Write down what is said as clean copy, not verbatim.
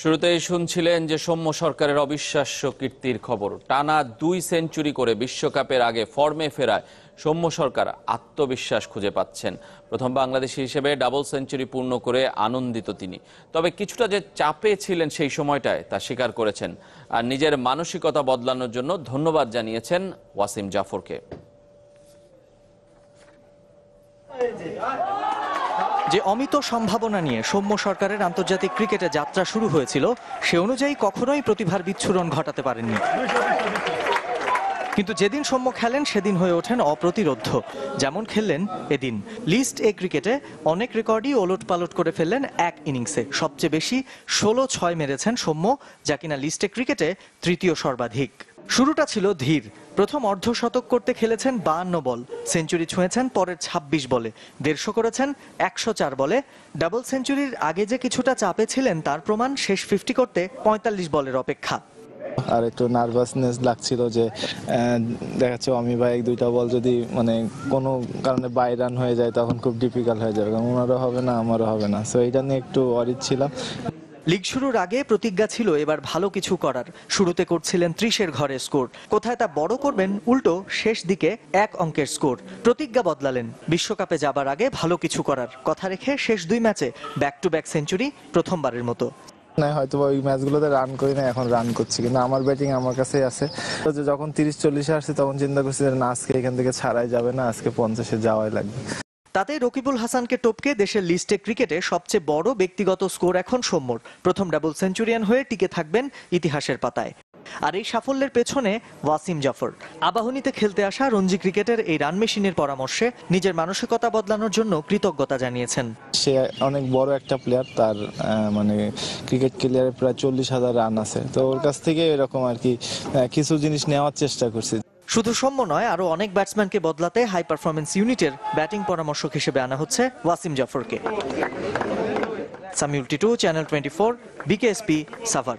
শুরুতেই শুনছিলেন যে সৌম্য সরকারের অবিশ্বাস্য কীর্তির খবর। টানা 2 সেঞ্চুরি করে বিশ্বকাপের আগে ফর্মে ফেরায় সৌম্য সরকার আত্মবিশ্বাস খুঁজে পাচ্ছেন। প্রথম বাংলাদেশি হিসেবে ডাবল সেঞ্চুরি পূর্ণ করে আনন্দিত তিনি। তবে কিছুটা যে চাপে ছিলেন সেই সময়টায় তা স্বীকার করেছেন আর নিজের মানসিকতা বদলানোর জন্য ধন্যবাদ জানিয়েছেন ওয়াসিম জাফরকে। যে অমিত সম্ভাবনা নিয়ে সৌম্য সরকারের আন্তর্জাতিক ক্রিকেটে যাত্রা শুরু হয়েছিল সে অনুযায়ী কখনোই প্রতিভার বিচ্ছুরণ ঘটাতে পারেননি। কিন্তু যেদিন সৌম্য খেলেন সেদিন হয়ে ওঠেন অপ্রতিরোধ্য। যেমন খেললেন এদিন লিস্ট এ ক্রিকেটে অনেক রেকর্ডই ওলটপালট করে ফেললেন এক ইনিংসে। সবচেয়ে বেশি 16 মেরেছেন সৌম্য, যা কিনা লিস্ট এ ক্রিকেটে তৃতীয় সর্বাধিক। শুরুটা ছিল ধীর। প্রথম অর্ধশতক করতে খেলেছেন 52 বল, সেঞ্চুরি ছুঁয়েছেন পরের 26 বলে, 150 করেছেন 104 বলে। ডাবল সেঞ্চুরির আগে যে কিছুটা চাপে ছিলেন তার প্রমাণ শেষ 50 করতে 45 বলের অপেক্ষা। আর একটু নার্ভাসনেস লাগছিল যে দেখা যাচ্ছে আমি ভাই 2টা বল যদি কোনো কারণে বাই রান হয়ে যায় তখন খুব ডিফিকাল্ট হয়ে যাবে, কারণ ওনারও হবে না আমারও হবে না। সো এটা নিয়ে একটু অরিড ছিলাম। লিগ শুরুর আগে প্রতিজ্ঞা ছিল এবার ভালো কিছু করার। শুরুতে করছিলেন 30-এর ঘরে স্কোর, কোথায় তা বড় করবেন উল্টো শেষ দিকে 1 অঙ্কের স্কোর। প্রতিজ্ঞা বদলালেন, বিশ্বকাপে যাবার আগে ভালো কিছু করার কথা রেখে শেষ 2 ম্যাচে ব্যাক টু ব্যাক সেঞ্চুরি, প্রথমবারের মতো। হয়তো ওই ম্যাচগুলোতে রান করি না, এখন রান করছি, কিন্তু আমার ব্যাটিং আমার কাছেই আছে। যখন 30-40-এ আসছে তখন চিন্তা করছি যে না, আজকে এখান থেকে ছাড়াই যাবে না, আজকে 50-এ যাওয়াই লাগবে। তাতে রকিবুল হাসানকে টপকে দেশের লিস্টে ক্রিকেটে সবচেয়ে বড় ব্যক্তিগত স্কোর এখন সৌম্যর। প্রথম ডাবল সেঞ্চুরিয়ান হয়ে টিকে থাকবেন ইতিহাসের পাতায়। আর এই সাফল্যের পেছনে ওয়াসিম জাফর। আবাহনীতে খেলতে আসা রঞ্জি ক্রিকেটের এই রান মেশিনের পরামর্শে নিজের মানসিকতা বদলানোর জন্য কৃতজ্ঞতা জানিয়েছেন। সে অনেক বড় একটা প্লেয়ার, তার ক্রিকেট ক্যারিয়ারে প্রায় 40,000 রান আছে, তো ওর কাছ থেকে এরকম আর কি কিছু জিনিস নেওয়ার চেষ্টা করছি। শুধু সৌম্য নয়, আরো অনেক ব্যাটসম্যানকে বদলাতে হাই পারফরমেন্স ইউনিটের ব্যাটিং পরামর্শক হিসেবে আনা হচ্ছে ওয়াসিম জাফরকে। Samiul Titu, channel 24, BKSP, Savar.